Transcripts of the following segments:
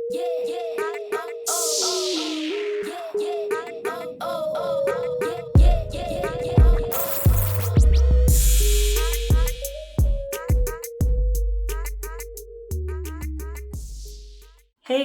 Hey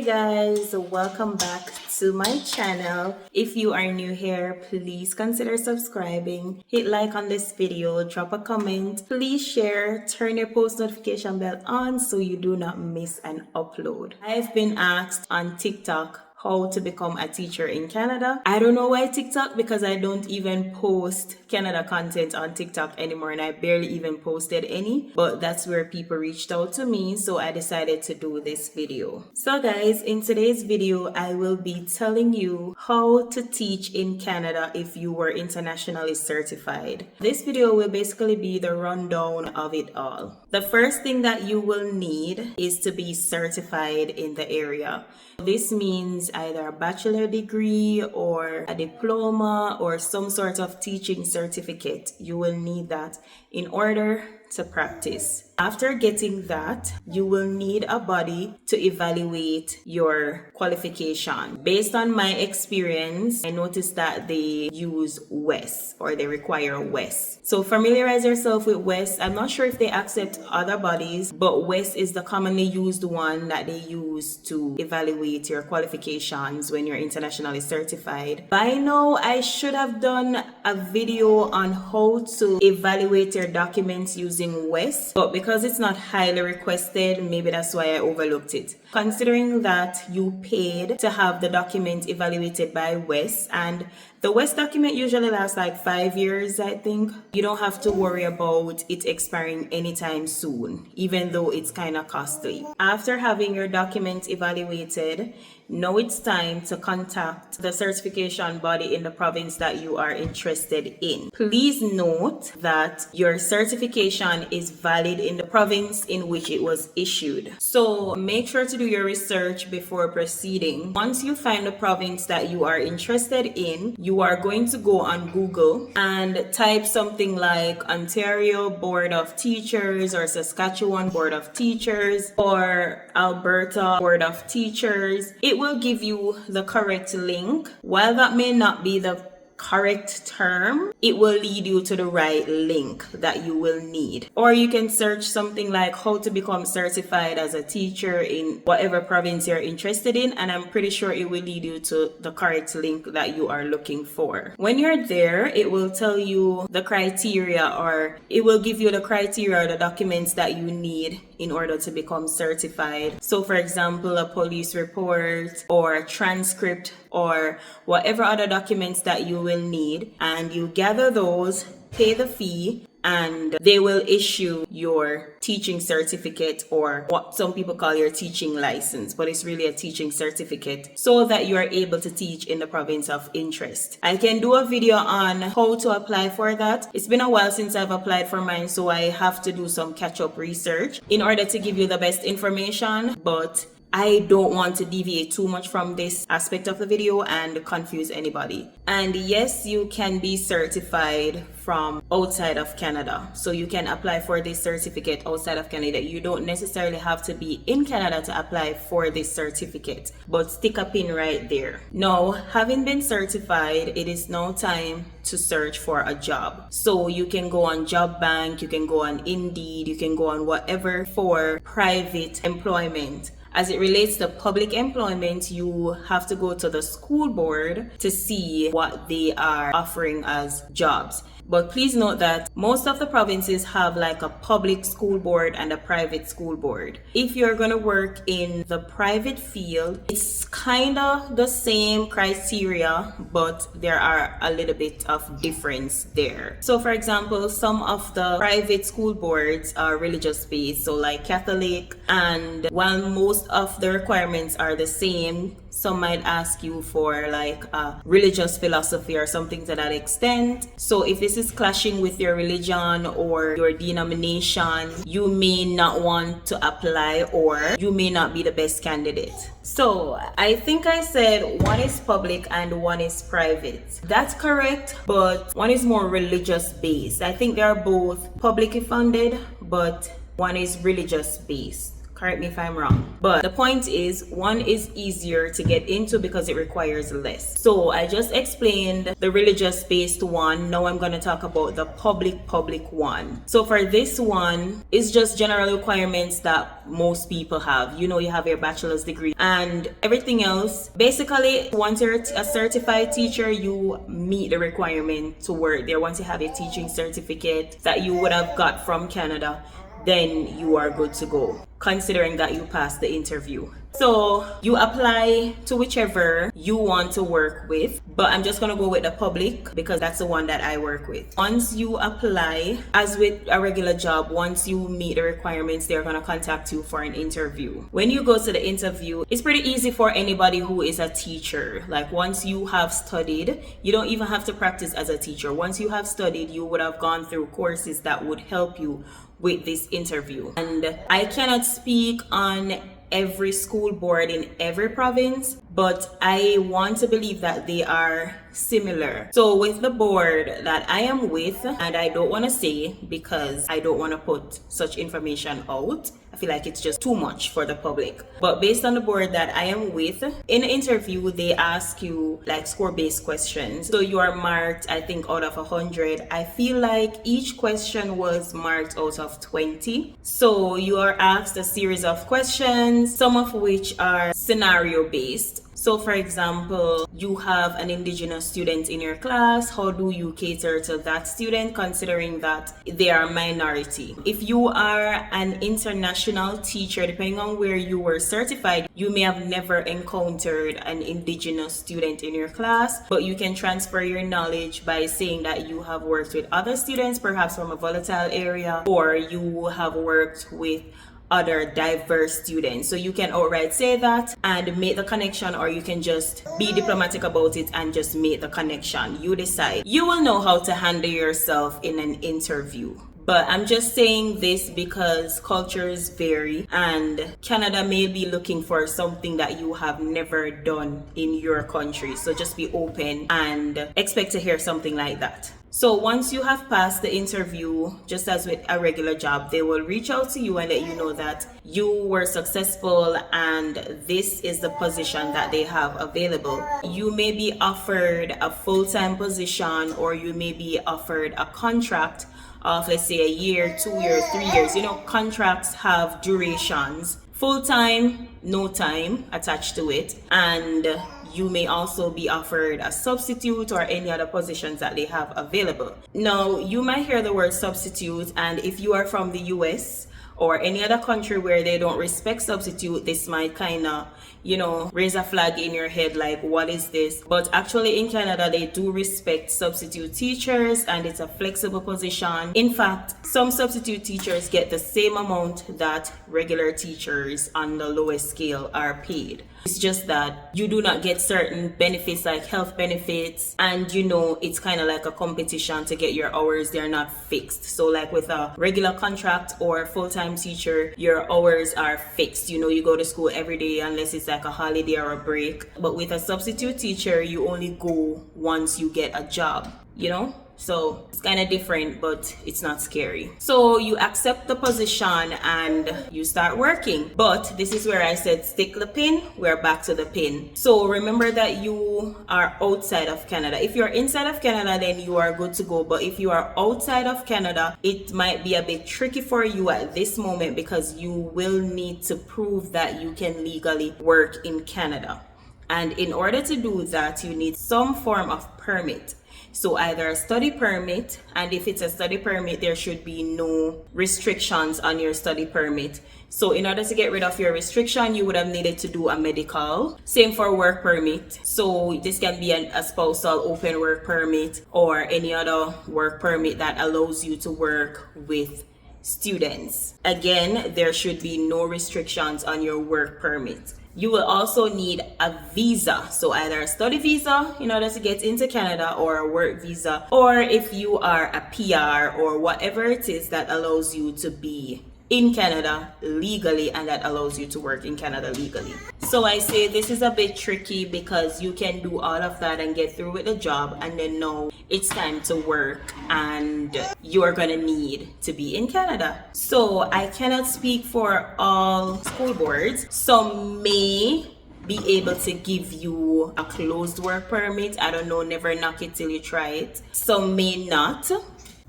guys, welcome back to my channel. If you are new here, please consider subscribing, hit like on this video, drop a comment, please share, turn your post notification bell on so you do not miss an upload. I've been asked on TikTok how to become a teacher in Canada. I don't know why TikTok, because I don't even post Canada content on TikTok anymore, and I barely even posted any, but that's where people reached out to me, so I decided to do this video. So guys, in today's video I will be telling you how to teach in Canada if you were internationally certified. This video will basically be the rundown of it all. The first thing that you will need is to be certified in the area. This means either a bachelor degree or a diploma or some sort of teaching certificate. You will need that in order to practice. After getting that, you will need a body to evaluate your qualification. Based on my experience, I noticed that they use WES, or they require WES. So familiarize yourself with WES. I'm not sure if they accept other bodies, but WES is the commonly used one that they use to evaluate your qualifications when you're internationally certified. By now, I should have done a video on how to evaluate your documents using WES, but because it's not highly requested, maybe that's why I overlooked it. Considering that you paid to have the document evaluated by WES, and the WES document usually lasts like 5 years, I think, you don't have to worry about it expiring anytime soon, even though it's kind of costly. After having your document evaluated, now it's time to contact the certification body in the province that you are interested in. Please note that your certification is valid in the province in which it was issued. So make sure to do your research before proceeding. Once you find the province that you are interested in, you are going to go on Google and type something like Ontario Board of Teachers or Saskatchewan Board of Teachers or Alberta Board of Teachers. It will give you the correct link. While that may not be the correct term, it will lead you to the right link that you will need. Or you can search something like how to become certified as a teacher in whatever province you're interested in, and I'm pretty sure it will lead you to the correct link that you are looking for. When you're there, it will tell you the criteria, or it will give you the criteria or the documents that you need in order to become certified. So for example, a police report or a transcript or whatever other documents that you will need, and you gather those, pay the fee, and they will issue your teaching certificate, or what some people call your teaching license, but it's really a teaching certificate, so that you are able to teach in the province of interest. I can do a video on how to apply for that. It's been a while since I've applied for mine, so I have to do some catch-up research in order to give you the best information, but I don't want to deviate too much from this aspect of the video and confuse anybody. And yes, you can be certified from outside of Canada. So you can apply for this certificate outside of Canada. You don't necessarily have to be in Canada to apply for this certificate, but stick a pin right there. Now, having been certified, it is now time to search for a job. So you can go on Job Bank, you can go on Indeed, you can go on whatever for private employment. As it relates to public employment, you have to go to the school board to see what they are offering as jobs. But please note that most of the provinces have like a public school board and a private school board. If you're going to work in the private field, it's kind of the same criteria, but there are a little bit of difference there. So for example, some of the private school boards are religious based, so like Catholic, and while most of the requirements are the same, some might ask you for like a religious philosophy or something to that extent. So if this is clashing with your religion or your denomination, you may not want to apply, or you may not be the best candidate. So I think I said one is public and one is private. That's correct, but one is more religious based. I think they are both publicly funded, but one is religious based. Correct me if I'm wrong. But the point is, one is easier to get into because it requires less. So I just explained the religious based one. Now I'm going to talk about the public one. So for this one, it's just general requirements that most people have. You know, you have your bachelor's degree and everything else. Basically, once you're a certified teacher, you meet the requirement to work there. Once you have a teaching certificate that you would have got from Canada, then you are good to go, considering that you passed the interview. So you apply to whichever you want to work with, but I'm just gonna go with the public because that's the one that I work with. Once you apply, as with a regular job, once you meet the requirements, they're gonna contact you for an interview. When you go to the interview, it's pretty easy for anybody who is a teacher. Like once you have studied, you don't even have to practice as a teacher. Once you have studied, you would have gone through courses that would help you with this interview. And I cannot speak on every school board in every province, but I want to believe that they are similar. So with the board that I am with, and I don't want to say because I don't want to put such information out, I feel like it's just too much for the public. But based on the board that I am with, in the interview, they ask you like score-based questions. So you are marked, I think, out of 100. I feel like each question was marked out of 20. So you are asked a series of questions, some of which are scenario-based. So for example, you have an indigenous student in your class. How do you cater to that student considering that they are a minority? If you are an international teacher, depending on where you were certified, you may have never encountered an indigenous student in your class, but you can transfer your knowledge by saying that you have worked with other students, perhaps from a volatile area, or you have worked with other diverse students. So you can outright say that and make the connection, or you can just be diplomatic about it and just make the connection. You decide. You will know how to handle yourself in an interview. But I'm just saying this because cultures vary and Canada may be looking for something that you have never done in your country. So just be open and expect to hear something like that. So once you have passed the interview, just as with a regular job, they will reach out to you and let you know that you were successful and this is the position that they have available. You may be offered a full-time position, or you may be offered a contract of, let's say, a year, 2 years, 3 years. You know, contracts have durations. Full-time, no time attached to it. And you may also be offered a substitute or any other positions that they have available. Now, you might hear the word substitute, and if you are from the US or any other country where they don't respect substitute, this might kind of, you know, raise a flag in your head like, what is this? But actually in Canada, they do respect substitute teachers and it's a flexible position. In fact, some substitute teachers get the same amount that regular teachers on the lowest scale are paid. It's just that you do not get certain benefits like health benefits, and you know, it's kind of like a competition to get your hours. They're not fixed. So like with a regular contract or full-time teacher, your hours are fixed. You know, you go to school every day unless it's like a holiday or a break. But with a substitute teacher, you only go once you get a job, you know? So it's kind of different, but it's not scary. So you accept the position and you start working. But this is where I said stick the pin. We're back to the pin. So remember that you are outside of Canada. If you're inside of Canada, then you are good to go. But if you are outside of Canada, it might be a bit tricky for you at this moment because you will need to prove that you can legally work in Canada. And in order to do that, you need some form of permit. So either a study permit, and if it's a study permit, there should be no restrictions on your study permit. So in order to get rid of your restriction, you would have needed to do a medical. Same for work permit. So this can be a spousal open work permit or any other work permit that allows you to work with students. Again, there should be no restrictions on your work permit. You will also need a visa, so either a study visa in order to get into Canada or a work visa, or if you are a PR or whatever it is that allows you to be in Canada legally and that allows you to work in Canada legally. So I say this is a bit tricky because you can do all of that and get through with the job, and then now it's time to work and you're gonna need to be in Canada. So I cannot speak for all school boards. Some may be able to give you a closed work permit. I don't know, never knock it till you try it. Some may not.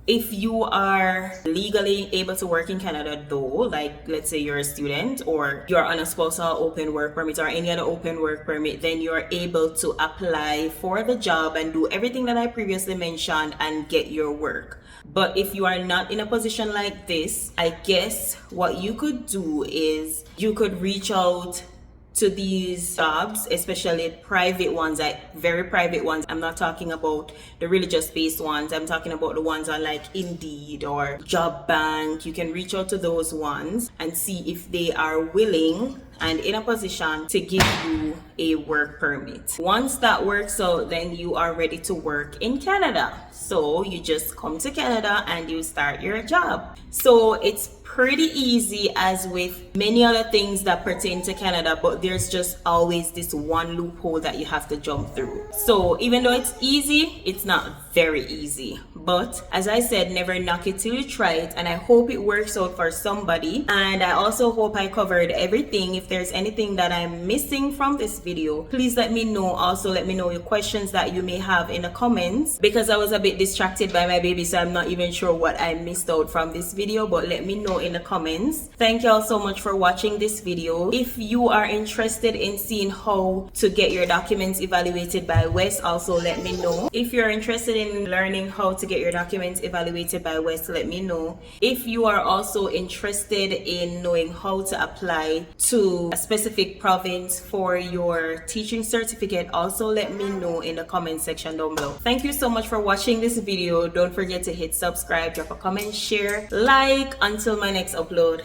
If you are legally able to work in Canada though, like let's say you're a student or you're on a spousal open work permit or any other open work permit, then you're able to apply for the job and do everything that I previously mentioned and get your work. But if you are not in a position like this, I guess what you could do is you could reach out to these jobs, especially private ones, like very private ones. I'm not talking about the religious based ones. I'm talking about the ones on like Indeed or Job Bank. You can reach out to those ones and see if they are willing and in a position to give you a work permit. Once that works out, then you are ready to work in Canada. So you just come to Canada and you start your job. So it's pretty easy as with many other things that pertain to Canada, but there's just always this one loophole that you have to jump through. So even though it's easy, it's not very easy. But as I said, never knock it till you try it, and I hope it works out for somebody. And I also hope I covered everything. If there's anything that I'm missing from this video, please let me know. Also let me know your questions that you may have in the comments, because I was a bit distracted by my baby, so I'm not even sure what I missed out from this video, but let me know in the comments. Thank you all so much for watching this video. If you are interested in seeing how to get your documents evaluated by West, also let me know. If you're interested in learning how to get your documents evaluated by West, let me know. If you are also interested in knowing how to apply to a specific province for your teaching certificate, also let me know in the comment section down below. Thank you so much for watching this video. Don't forget to hit subscribe, drop a comment, share, like. Until my next upload.